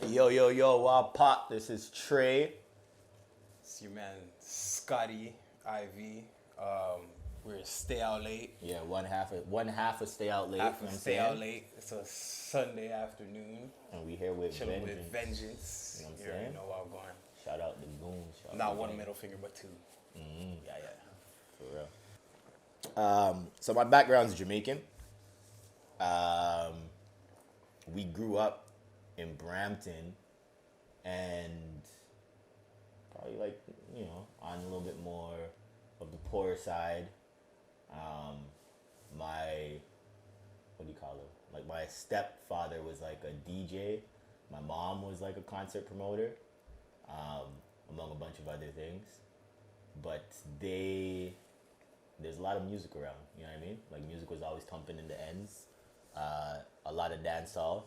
Yo, what pop? This is Trey. It's your man Scotty IV. We're Stay Out Late. Yeah, one half of Stay Out Late. Half you know of what I'm Stay saying? Out Late. It's a Sunday afternoon. And we here with Chilling Vengeance. with Vengeance. You know what I'm You already saying? know where I'm going. Shout out the goons. Shout Not out the one gang. middle finger, but two. Yeah. For real. So my background's Jamaican. We grew up in Brampton, and probably on a little bit more of the poorer side. My what do you call it? Like my stepfather was like a DJ. My mom was like a concert promoter, among a bunch of other things. But there's a lot of music around. You know what I mean? Like music was always thumping in the ends. A lot of dancehall.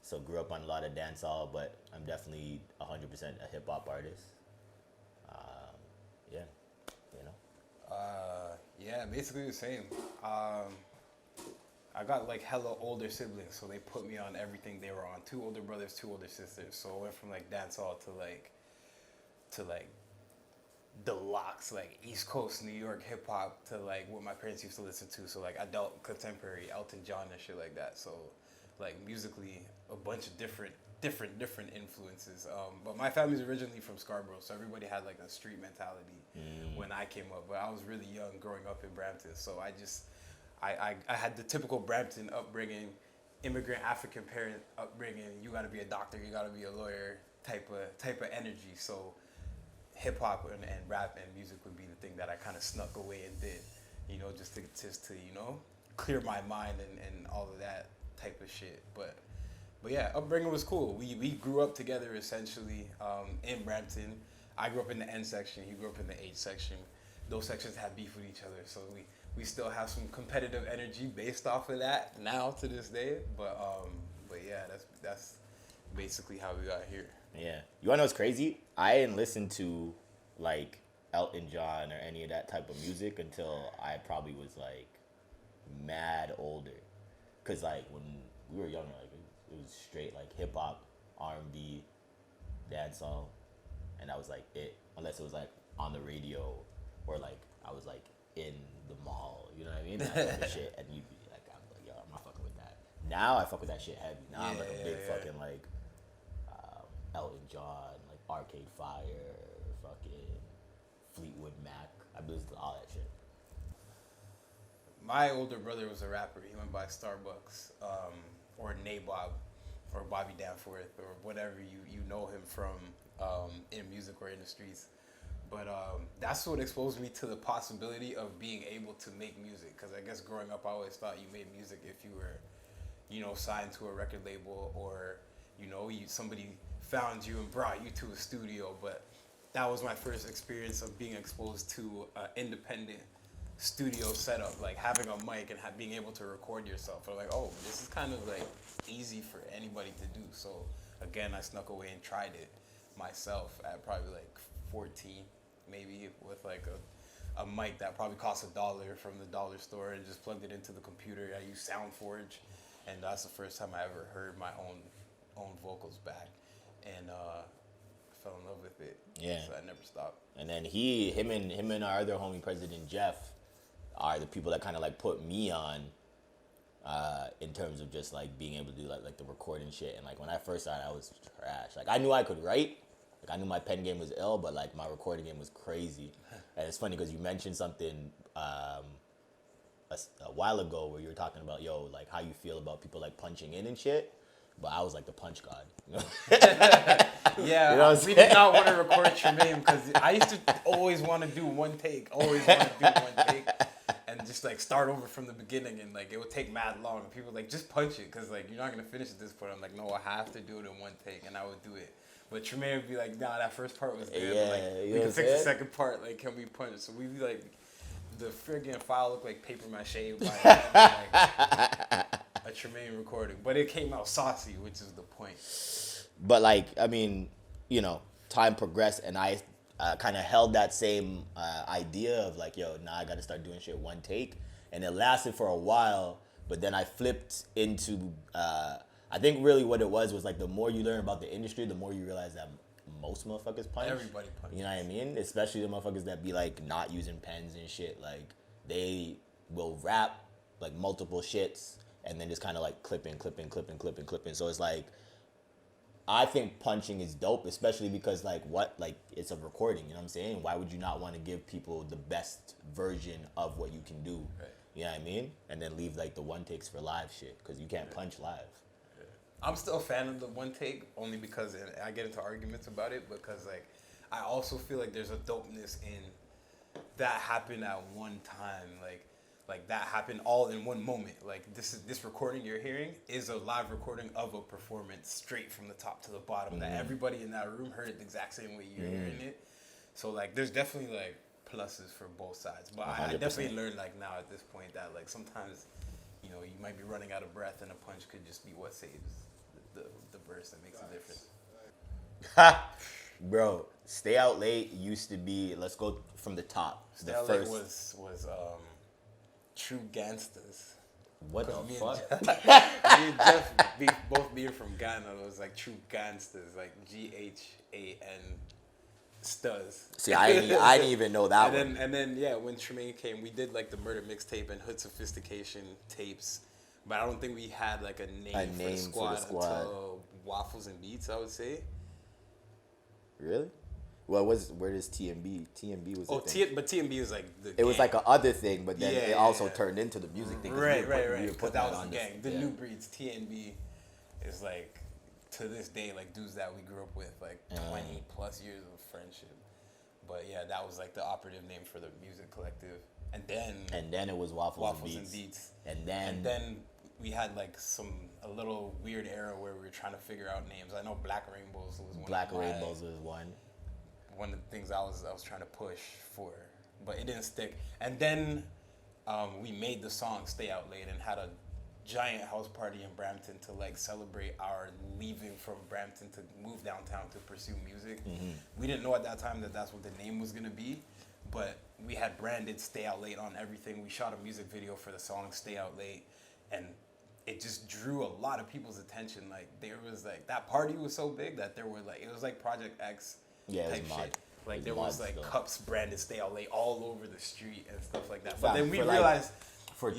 So grew up on a lot of dancehall, but I'm definitely 100% a hip hop artist. Yeah, you know. Yeah, basically the same. I got like hella older siblings, so they put me on everything they were on. 2 older brothers, 2 older sisters. So I went from like dancehall to deluxe, like East Coast New York hip hop to like what my parents used to listen to. So like adult contemporary Elton John and shit like that. So like musically a bunch of different influences. But my family's originally from Scarborough, so everybody had like a street mentality when I came up. But I was really young growing up in Brampton, so I had the typical Brampton upbringing, immigrant African parent upbringing. You got to be a doctor, you got to be a lawyer type of energy. So hip hop and rap and music would be the thing that I kind of snuck away and did, just to clear my mind and all of that type of shit. But yeah, upbringing was cool. We grew up together essentially in Brampton. I grew up in the N section. He grew up in the H section. Those sections had beef with each other, so we still have some competitive energy based off of that now to this day. But yeah, that's basically how we got here. Yeah. You wanna know what's crazy? I didn't listen to like Elton John or any of that type of music until I probably was like mad older. Cause like when we were younger, like it was straight like hip hop, R&B, dancehall, and that was like it. Unless it was like on the radio or like I was like in the mall, you know what I mean? That type of shit, and you'd be like, I'm like, yo, I'm not fucking with that. Now I fuck with that shit heavy. Now I'm like a big fucking like Elton John, like Arcade Fire, fucking Fleetwood Mac. I listen to all that shit. My older brother was a rapper. He went by Starbucks, or Nabob, or Bobby Danforth, or whatever you know him from in music or in the streets. But that's what exposed me to the possibility of being able to make music. Because I guess growing up, I always thought you made music if you were, signed to a record label, or somebody found you and brought you to a studio. But that was my first experience of being exposed to independent studio setup, like having a mic and being able to record yourself. I'm like, oh, this is kind of like easy for anybody to do. So again, I snuck away and tried it myself at probably like 14, maybe, with like a mic that probably cost $1 from the dollar store, and just plugged it into the computer. I used SoundForge, and that's the first time I ever heard my own vocals back, and fell in love with it. Yeah. So I never stopped. And then him and our other homie, President Jeff, are the people that kind of like put me on in terms of just like being able to do like the recording shit. And like when I first started, I was trash. Like I knew I could write. Like I knew my pen game was ill, but like my recording game was crazy. And it's funny because you mentioned something a while ago where you were talking about, yo, like how you feel about people like punching in and shit. But I was like the punch god. You know? Yeah, You know what I'm we did not want to record Tremanye because I used to always want to do one take, and just like start over from the beginning, and like it would take mad long. And people were like, just punch it because like you're not gonna finish at this point. I'm like, no, I have to do it in one take, and I would do it. But Tremanye would be like, nah, that first part was good. Yeah, but like, you we know can what fix I'm the saying? second part. Like, can we punch? So we'd be like, the friggin' file looked like paper mache. Like, a Tremanye recording, but it came out saucy, which is the point. But like, I mean, time progressed, and I kind of held that same idea of like, yo, now I got to start doing shit one take, and it lasted for a while. But then I flipped into I think really what it was like the more you learn about the industry, the more you realize that most motherfuckers punch. Everybody punches. You know what I mean? Especially the motherfuckers that be like not using pens and shit. Like they will rap like multiple shits and then just kind of like clipping. So it's like I think punching is dope, especially because like it's a recording. You know what I'm saying? Why would you not want to give people the best version of what you can do? Right. You know what I mean? And then leave like the one takes for live shit because you can't punch live. I'm still a fan of the one take only because I get into arguments about it because like I also feel like there's a dopeness in that happened at one time, like that happened all in one moment. Like this recording you're hearing is a live recording of a performance straight from the top to the bottom that everybody in that room heard it the exact same way you're hearing it. So like there's definitely like pluses for both sides, but I definitely learned like now at this point that like sometimes you might be running out of breath and a punch could just be what saves the verse that makes a difference. Bro, Stay Out Late used to be, let's go from the top. Stay Out Late was True Gangsters. What the fuck? Me and Jeff both being from Ghana, it was like True Gangsters, like GHAN Stuz. See, I didn't even know that one. And then yeah, when Tremanye came, we did like the Murder mixtape and Hood Sophistication tapes. But I don't think we had like a name for the squad until Waffles and Beats, I would say. Really? Well, where does TMB? TMB was. But TMB was like the. It was like a other thing, but then it also turned into the music thing. Right. But that was the gang. The New Breeds. TNB is like to this day like dudes that we grew up with like 20 plus years of friendship. But yeah, that was like the operative name for the music collective. And then it was Waffles and Beats. And then we had like a little weird era where we were trying to figure out names. I know Black Rainbows was one. Black Rainbows was one. One of the things I was trying to push for, but it didn't stick. And then we made the song "Stay Out Late" and had a giant house party in Brampton to like celebrate our leaving from Brampton to move downtown to pursue music. We didn't know at that time that that's what the name was gonna be, but we had branded "Stay Out Late" on everything. We shot a music video for the song "Stay Out Late," and it just drew a lot of people's attention. Like there was like that party was so big that there were like it was like Project X. Yeah, type shit. Like there was like stuff. cups branded "Stay Out Late" all over the street and stuff like that. But then we realized for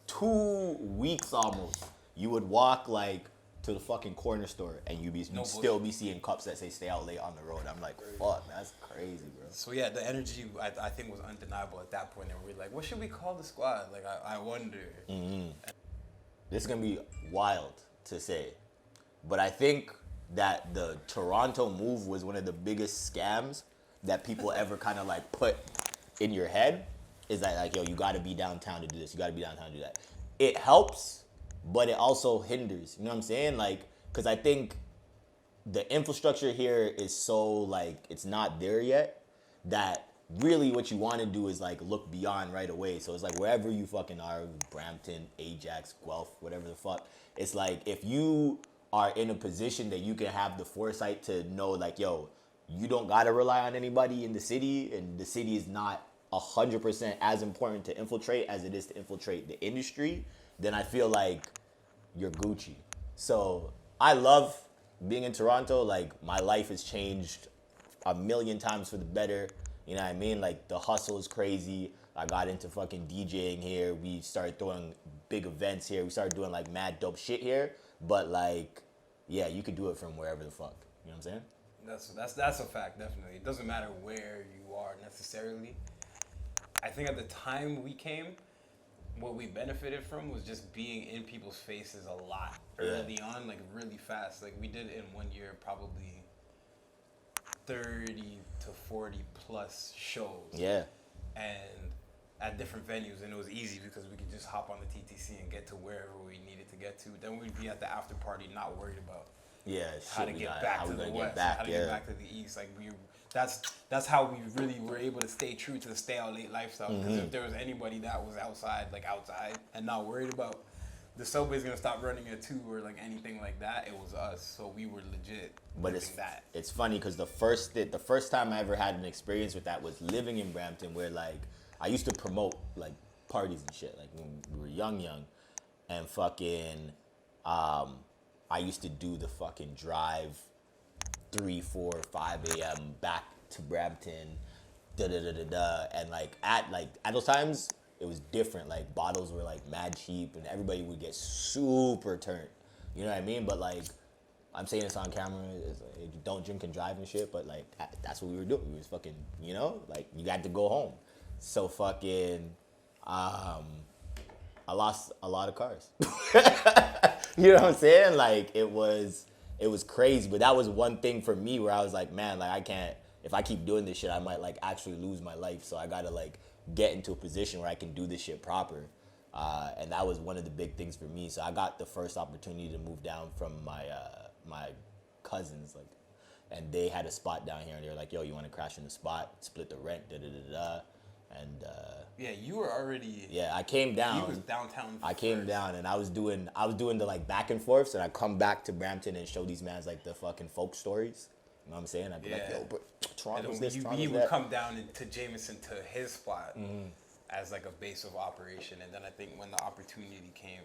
2 weeks almost, you would walk like to the fucking corner store and you'd still be seeing cups that say "Stay Out Late" on the road. I'm like, fuck, that's crazy, bro. So yeah, the energy I think was undeniable at that point, and we're like, what should we call the squad? Like I wonder. This is gonna be wild to say, but I think that the Toronto move was one of the biggest scams that people ever kind of like put in your head. Is that like, yo, you gotta be downtown to do this, you gotta be downtown to do that. It helps, but it also hinders. You know what I'm saying? Like, cause I think the infrastructure here is so like, it's not there yet, that really what you wanna do is like look beyond right away. So it's like wherever you fucking are, Brampton, Ajax, Guelph, whatever the fuck, it's like if you are in a position that you can have the foresight to know like, yo, you don't gotta rely on anybody in the city, and the city is not 100% as important to infiltrate as it is to infiltrate the industry, then I feel like you're Gucci. So I love being in Toronto. Like my life has changed a million times for the better. You know what I mean? Like the hustle is crazy. I got into fucking DJing here. We started throwing big events here. We started doing like mad dope shit here. But like, yeah, you could do it from wherever the fuck. You know what I'm saying? That's a fact, definitely. It doesn't matter where you are necessarily. I think at the time we came, what we benefited from was just being in people's faces a lot early on, like really fast. Like we did in 1 year probably 30 to 40 plus shows. Yeah. And at different venues, and it was easy because we could just hop on the TTC and get to wherever we needed to get to. Then we'd be at the after party, not worried about how to get back to the west, how to get back to the east. Like that's how we really were able to stay true to the Stay Out Late lifestyle. Because if there was anybody that was outside and not worried about the subway's gonna stop running at 2 or like anything like that, it was us. So we were legit. But it's funny because the first time I ever had an experience with that was living in Brampton, where like I used to promote like parties and shit, like when we were young, and fucking I used to do the fucking drive 3, 4, 5 a.m. back to Brampton, da da da da da, and at those times it was different. Like bottles were like mad cheap, and everybody would get super turned. You know what I mean? But like, I'm saying this on camera. It's like, you don't drink and drive and shit, but like that's what we were doing. We was fucking, like you got to go home. So fucking, I lost a lot of cars. You know what I'm saying? Like it was crazy, but that was one thing for me where I was like, man, like I can't, if I keep doing this shit, I might like actually lose my life. So I gotta like get into a position where I can do this shit proper. And that was one of the big things for me. So I got the first opportunity to move down from my cousins, like, and they had a spot down here, and they were like, yo, you want to crash in the spot, split the rent, da da da da. And yeah, you were already. yeah, I came down. He was downtown. I came down, and I was doing the like back and forths, and I come back to Brampton and show these mans like the fucking folk stories. You know what I'm saying? I'd be like, yo, but Toronto's this, Toronto's you that. would come down to Jameson to his spot as like a base of operation, and then I think when the opportunity came,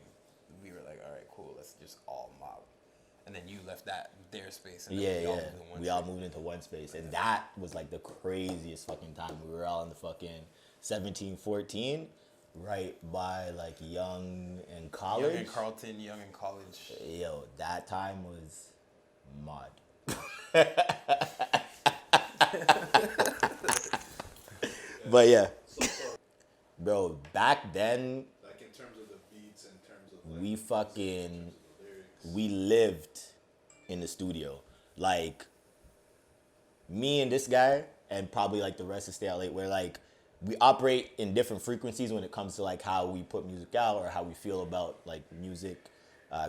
we were like, all right, cool, let's just all mob. And then you left their space. And then we all moved into one space. And that was like the craziest fucking time. We were all in the fucking 17, 14, right by like Young and College. Young and Carlton, Young and College. Yo, that time was mod. But yeah. Bro, back then, like in terms of the beats, in terms of like, we lived in the studio. Like, me and this guy, and probably like the rest of StayOutLate, where like, we operate in different frequencies when it comes to like how we put music out or how we feel about like music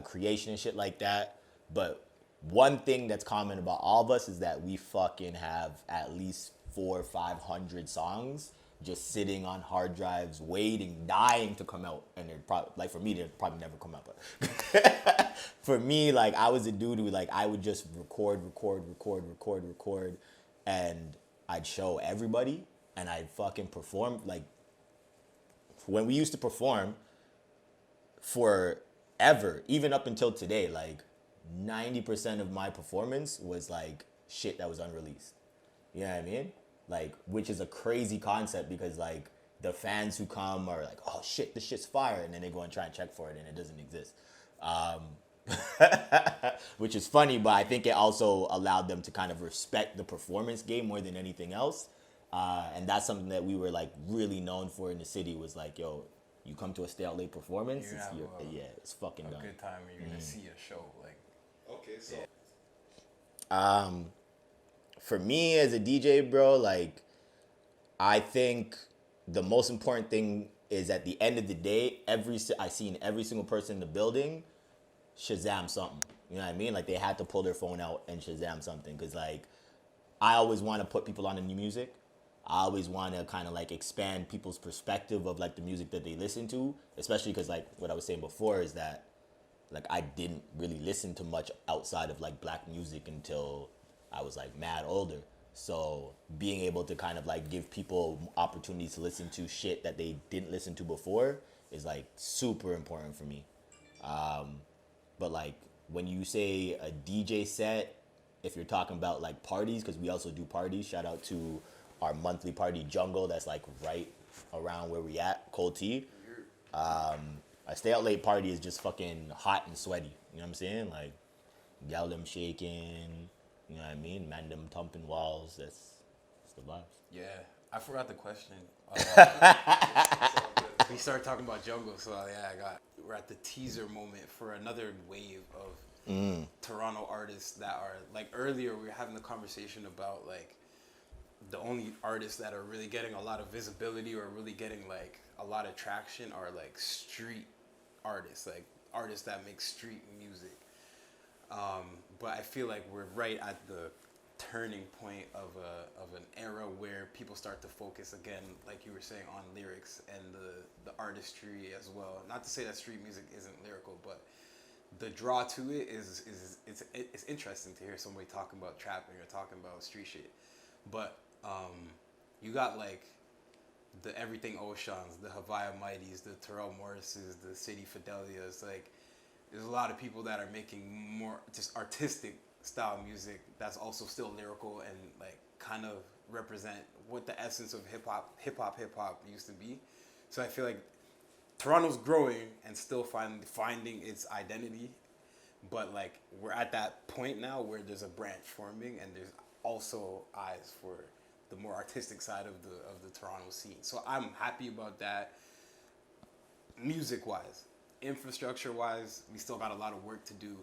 creation and shit like that. But one thing that's common about all of us is that we fucking have at least 400 or 500 songs just sitting on hard drives, waiting, dying to come out. And they're probably, like for me, they'll probably never come out. But for me, like I was a dude who like I would just record, and I'd show everybody, and I'd fucking perform. Like when we used to perform forever, even up until today, like 90% of my performance was like shit that was unreleased. You know what I mean? Like, which is a crazy concept because like the fans who come are like, oh shit, this shit's fire, and then they go and try and check for it and it doesn't exist. Which is funny, but I think it also allowed them to kind of respect the performance game more than anything else. And that's something that we were like really known for in the city was like, yo, you come to a StayOutLate performance, it's fucking done. A good time, and you're gonna see a show. Like, okay, so for me as a DJ, bro, like I think the most important thing is at the end of the day, I seen every single person in the building Shazam something. You know what I mean? Like they had to pull their phone out and Shazam something because like I always want to put people on the new music. I always want to kind of like expand people's perspective of like the music that they listen to, especially because like what I was saying before is that like I didn't really listen to much outside of like black music until I was like mad older. So being able to kind of like give people opportunities to listen to shit that they didn't listen to before is like super important for me. But like when you say a DJ set, if you're talking about like parties, because we also do parties, shout out to our monthly party Jungle that's like right around where we at, Cold Tea. A StayOutLate party is just fucking hot and sweaty. You know what I'm saying? Like, gal them shaking, you know what I mean? Man them thumping walls. That's the vibes. yeah, I forgot the question. We started talking about Jungle, so we're at the teaser moment for another wave of Toronto artists that are like earlier we were having the conversation about like the only artists that are really getting a lot of visibility or really getting like a lot of traction are like street artists, like artists that make street music. But I feel like we're right at the turning point of an era where people start to focus again, like you were saying, on lyrics and the artistry as well. Not to say that street music isn't lyrical, but the draw to it is it's interesting to hear somebody talking about trapping or talking about street shit. But you got like the Everything Oceans, the Havaya Mighties, the Terrell Morrises, the City Fidelias, like there's a lot of people that are making more just artistic style music that's also still lyrical and like kind of represent what the essence of hip hop used to be. So I feel like Toronto's growing and still finding its identity, but like we're at that point now where there's a branch forming and there's also eyes for the more artistic side of the Toronto scene. So I'm happy about that. Music wise, infrastructure wise, we still got a lot of work to do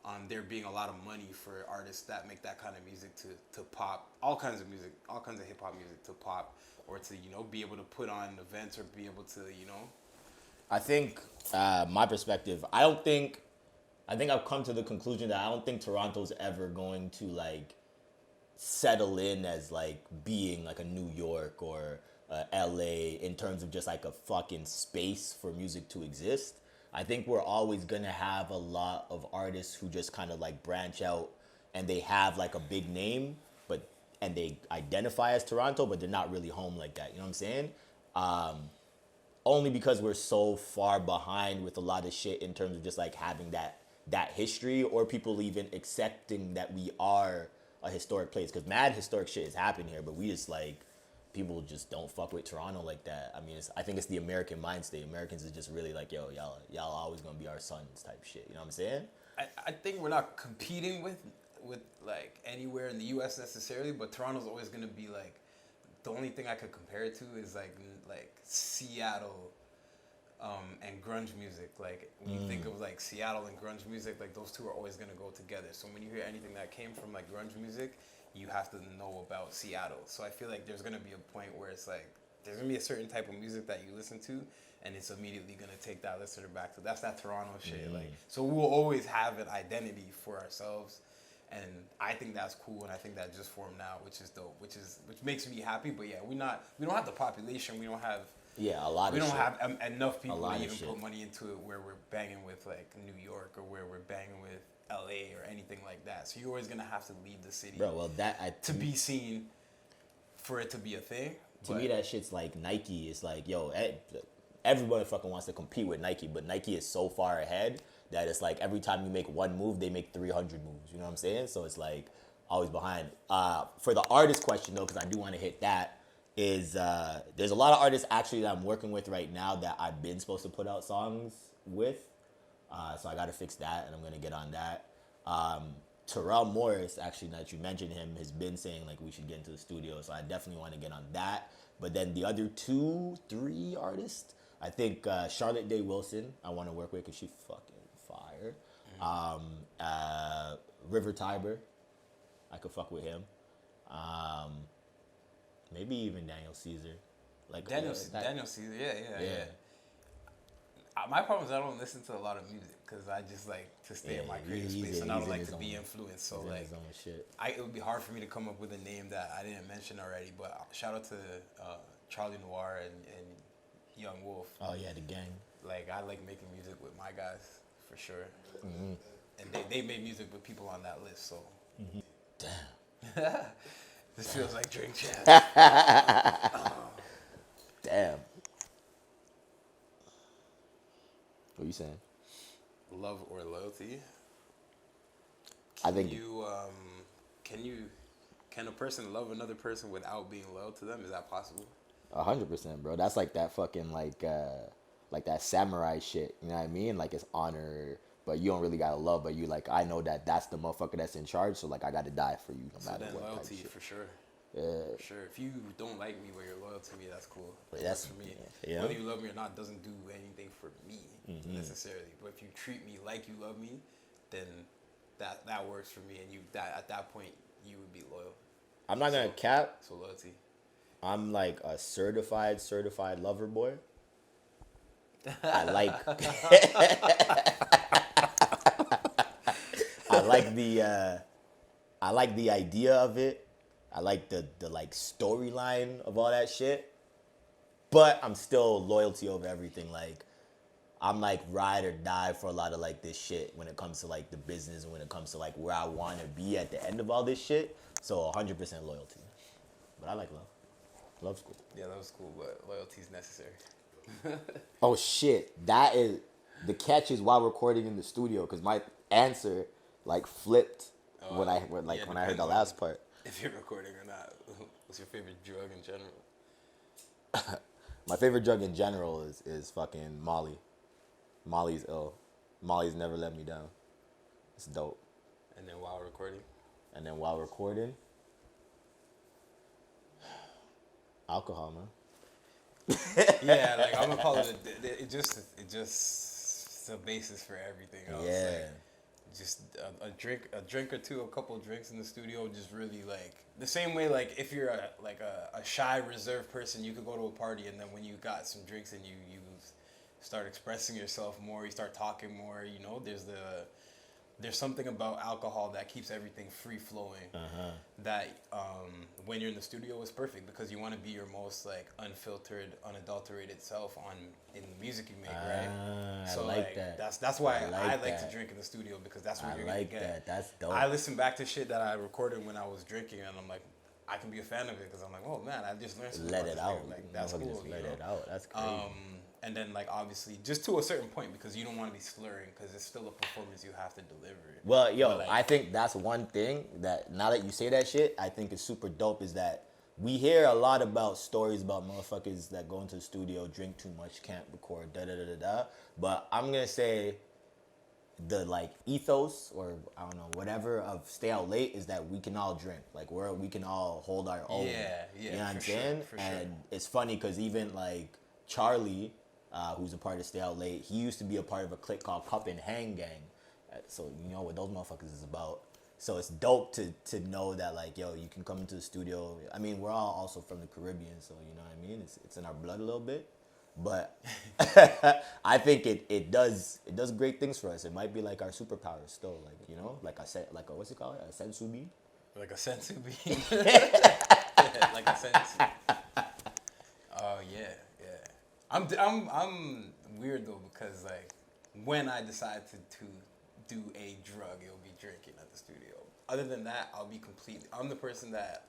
on there being a lot of money for artists that make that kind of music to pop, all kinds of music, all kinds of hip hop music to pop, or to, you know, be able to put on events or be able to, you know. I think my perspective, I think I've come to the conclusion that I don't think Toronto's ever going to like settle in as like being like a New York or LA in terms of just like a fucking space for music to exist. I think we're always gonna have a lot of artists who just kind of like branch out and they have like a big name, and they identify as Toronto, but they're not really home like that. You know what I'm saying? Only because we're so far behind with a lot of shit in terms of just like having that history, or people even accepting that we are a historic place. Because mad historic shit is happening here, but we just like, people just don't fuck with Toronto like that. I mean, I think it's the American mind state. Americans is just really like, yo, y'all always gonna be our sons type shit. You know what I'm saying? I think we're not competing with like anywhere in the U.S. necessarily, but Toronto's always gonna be like, the only thing I could compare it to is like Seattle, and grunge music. Like when you think of like Seattle and grunge music, like those two are always gonna go together. So when you hear anything that came from like grunge music, you have to know about Seattle. So I feel like there's gonna be a point where it's like there's gonna be a certain type of music that you listen to, and it's immediately gonna take that listener back to that's that Toronto shit. Like, so we'll always have an identity for ourselves, and I think that's cool, and I think that just formed now, which is dope, which makes me happy. But yeah, we don't have the population, we don't have have enough people to even put money into it where we're banging with like New York or where we're banging with LA or anything like that. So you're always gonna have to leave the city, bro. Well, to be seen, for it to be a thing. To me, that shit's like Nike. It's like, yo, everybody fucking wants to compete with Nike, but Nike is so far ahead that it's like every time you make one move, they make 300 moves. You know what I'm saying? So it's like always behind. For the artist question though, because I do want to hit that, is there's a lot of artists actually that I'm working with right now that I've been supposed to put out songs with. So I got to fix that, and I'm going to get on that. Terrell Morris, actually, now that you mentioned him, has been saying like we should get into the studio, so I definitely want to get on that. But then the other 2-3 artists, I think Charlotte Day Wilson, I want to work with because she's fucking fire. River Tiber, I could fuck with him. Maybe even Daniel Caesar. Like Daniel Caesar, yeah. My problem is I don't listen to a lot of music because I just like to stay in my creative space, and I don't like to be influenced. So like, it would be hard for me to come up with a name that I didn't mention already. But shout out to Charlie Noir and Young Wolf. Oh yeah, the gang. Like I like making music with my guys for sure, and they made music with people on that list. So damn, this feels like drink chat. Damn. What are you saying? Love or loyalty? I think can a person love another person without being loyal to them? Is that possible? 100%, bro. That's like that fucking like that samurai shit. You know what I mean? Like it's honor, but you don't really gotta love. But you like, I know that that's the motherfucker that's in charge. So like, I gotta die for you no matter what. Loyalty for sure. Yeah. For sure. If you don't like me but you're loyal to me, that's cool. That's for me. Yeah. Whether you love me or not doesn't do anything for me necessarily. But if you treat me like you love me, then that works for me, and at that point you would be loyal. I'm not gonna cap. So loyalty. I'm like a certified lover boy. I like I like the idea of it. I like the like storyline of all that shit. But I'm still loyalty over everything. Like I'm like ride or die for a lot of like this shit when it comes to like the business and when it comes to like where I want to be at the end of all this shit. So 100% loyalty. But I like love. Love's cool. Yeah, love's cool, but loyalty's necessary. Oh shit, that is The catch is while recording in the studio, because my answer like flipped when I heard the depends on last part. if you're recording or not. What's your favorite drug in general? My favorite drug in general is fucking Molly. Molly's ill. Molly's never let me down. It's dope. And then while recording? And then while recording, alcohol, man. Yeah, like I'm gonna call it. It just it's the basis for everything else. Yeah. Like, just a drink or two, a couple of drinks in the studio, just really like the same way. Like if you're a shy, reserved person, you could go to a party and then when you got some drinks and you start expressing yourself more, you start talking more. You know, there's something about alcohol that keeps everything free flowing. That when you're in the studio is perfect because you want to be your most like unfiltered, unadulterated self in the music you make, right? So I like that. That's why I like that. to drink in the studio because that's what I you're like gonna get. that. That's dope. I listen back to shit that I recorded when I was drinking, and I'm like, I can be a fan of it because I'm like, oh man, I just learned something. Let about it this out. thing. Like that's cool. Just let it out. That's crazy. And then like obviously just to a certain point because you don't want to be slurring because it's still a performance you have to deliver. Well, yo, like, I think that's one thing that now that you say that shit, I think is super dope is that we hear a lot about stories about motherfuckers that go into the studio, drink too much, can't record, da da da da da. But I'm gonna say the like ethos or I don't know whatever of Stay Out Late is that we can all drink, like we can all hold our own. Yeah, You know what I'm sure, saying? for And sure. it's funny because even like Charlie, who's a part of Stay Out Late, he used to be a part of a clique called Cup and Hang Gang. So you know what those motherfuckers is about. So it's dope to know that like yo, you can come into the studio. I mean, we're all also from the Caribbean, so you know what I mean. It's in our blood a little bit, but I think it does great things for us. It might be like our superpower still, like you know, like I said, like a what's it called, a sensu bean. Like a sensu bean. Like a sensu. Oh yeah. I'm weird though because like when I decide to do a drug, it'll be drinking at the studio. Other than that, I'm the person that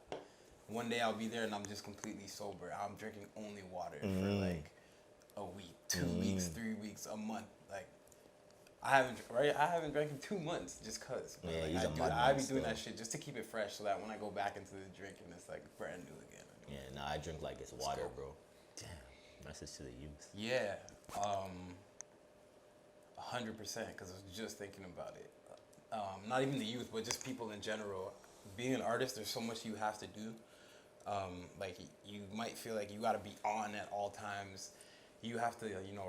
one day I'll be there and I'm just completely sober. I'm drinking only water for like a week, 2 weeks, 3 weeks, a month. Like I haven't drank in 2 months just cause. But, Yeah, like, he's a mud I man be doing still. that shit just to keep it fresh so that when I go back into the drinking, it's like brand new again. Yeah, no, I drink like it's water, cool. bro. Damn, message to the youth. Yeah, 100%. Because I was just thinking about it. Not even the youth, but just people in general. Being an artist, there's so much you have to do. Like you might feel like you got to be on at all times. You have to,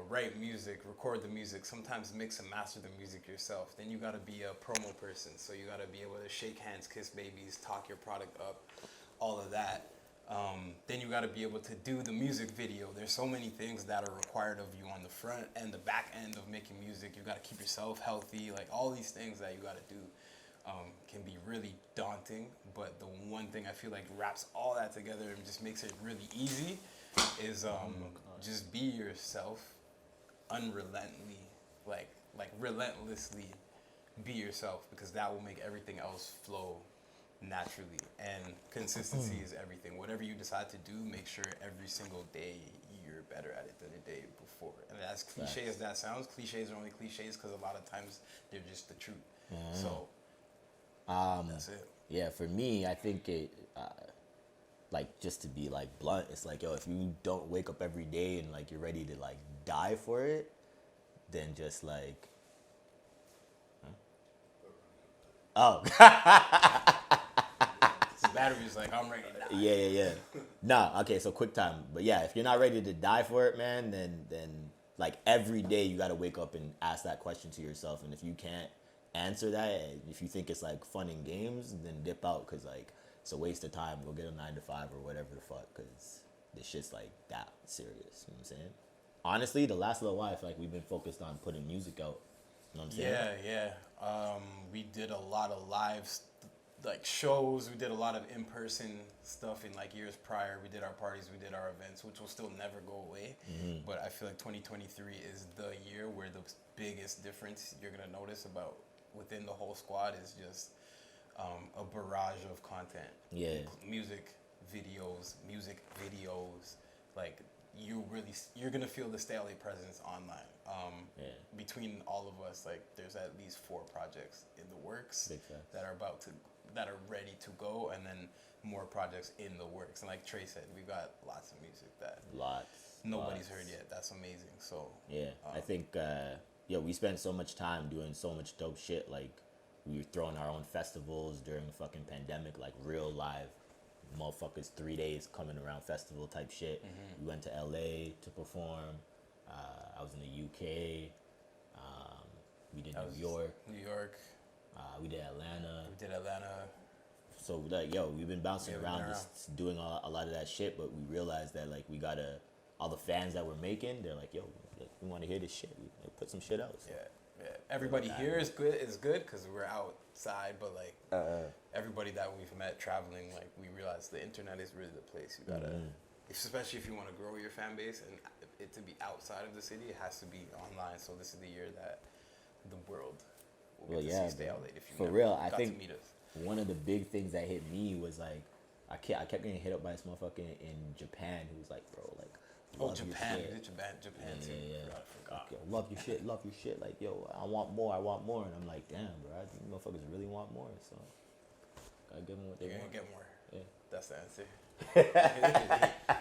write music, record the music, sometimes mix and master the music yourself. Then you got to be a promo person, so you got to be able to shake hands, kiss babies, talk your product up, all of that. Then you got to be able to do the music video. There's so many things that are required of you on the front and the back end of making music. You got to keep yourself healthy. Like all these things that you got to do can be really daunting. But the one thing I feel like wraps all that together and just makes it really easy is just be yourself, unrelentingly, like relentlessly be yourself because that will make everything else flow naturally, and consistency is everything. Whatever you decide to do, make sure every single day you're better at it than the day before. And as cliche as that sounds, cliches are only cliches because a lot of times they're just the truth. So that's it. Yeah, for me, I think it, like, just to be, like, blunt, it's like, yo, if you don't wake up every day and, like, you're ready to, like, die for it, then just, like, oh. The battery's like, I'm ready to die. Yeah. Nah, okay, so quick time. But, yeah, if you're not ready to die for it, man, then like, every day you got to wake up and ask that question to yourself. And if you can't answer that, if you think it's, like, fun and games, then dip out because, like, it's a waste of time. Go get a 9 to 5 or whatever the fuck, because this shit's like that serious. You know what I'm saying? Honestly, the last little while, I feel like we've been focused on putting music out. You know what I'm saying? Yeah. We did a lot of live shows. We did a lot of in-person stuff in like years prior. We did our parties, we did our events, which will still never go away. But I feel like 2023 is the year where the biggest difference you're gonna notice about within the whole squad is just a barrage of content. Yeah. Music videos, like you're gonna feel the StayOutLate presence online. Yeah. Between all of us, like there's at least 4 projects in the works Big facts. that are ready to go, and then more projects in the works. And like Trey said, we've got lots of music that nobody's heard yet. That's amazing. So yeah, I think we spent so much time doing so much dope shit. Like we were throwing our own festivals during the fucking pandemic, like real live motherfuckers 3 days coming around festival type shit. We went to LA to perform. I was in the UK. We did New York. We did Atlanta. So like, we've been bouncing around, just doing a lot of that shit. But we realized that like we gotta, all the fans that we're making, they're like, we want to hear this shit. We put some shit out. So. Yeah. Everybody here is good because we're outside, but like everybody that we've met traveling, like we realized the internet is really the place. You gotta, especially if you want to grow your fan base and it to be outside of the city, it has to be online. So this is the year that the world will get to see StayOutLate. If you for never real, I got think to meet us. one of the big things that hit me was like I kept getting hit up by this motherfucker in Japan who was like, bro, like. Japan your shit. Japan too. Yeah. I forgot. Like, love your shit. Like, I want more. And I'm like, damn, bro, I think motherfuckers really want more. So, gotta give them what they want. You're gonna get more. Yeah. That's the answer.